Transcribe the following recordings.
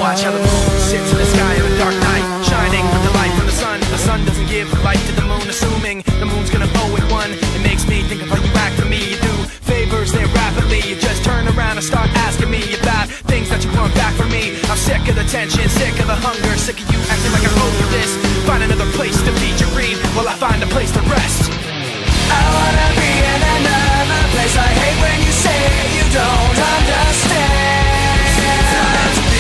watch how the moon sits in the sky on a dark night, shining with the light from the sun. The sun doesn't give light to the moon, assuming the moon's gonna owe it one. It makes me think of how you act to me. You do favors there rapidly. You just turn around and start asking me about things that you want back from me. I'm sick of the tension, sick of the hunger, sick of you acting like I owe you this. Find another place to feed your greed while I find a place to rest. I wanna be in another place. I hate when you say you don't understand.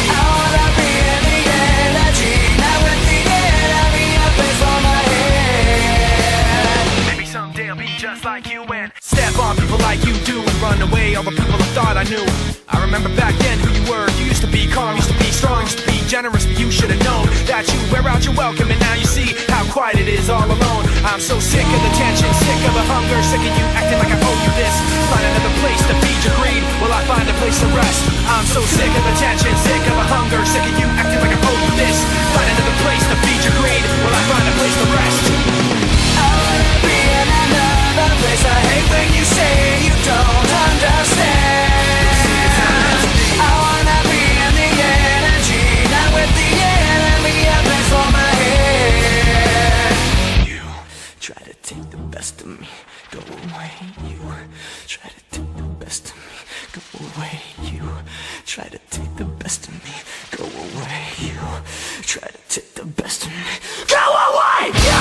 I wanna be in the energy, not with the enemy, a place for my head. Maybe someday I'll be just like you and step on people like you do and run away all the people I thought I knew. I remember back then who you were. You used to be calm, used to be strong, used to be generous, but you should have known that you wear out your welcome, and now you see how quiet it is all alone. I'm so sick of the tension, sick of the hunger, sick of you acting like I owe you this. Find another place to feed your greed while I find a place to rest. I'm so sick of the tension, sick of the hunger, sick of you acting like I owe you this. Find another place to feed your greed while I find a place to rest. I wanna be in another place. I hate when you say you don't understand. I wanna be in the energy, not with the enemy, a place for my head. You try to take the best of me, go away. You try to take the best of me, go away. You try to take the best of me, go away. You try to take the best of me, go away. You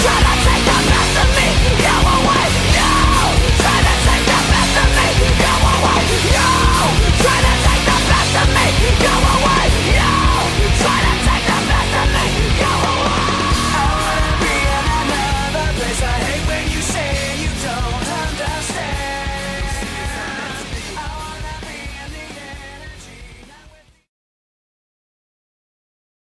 try to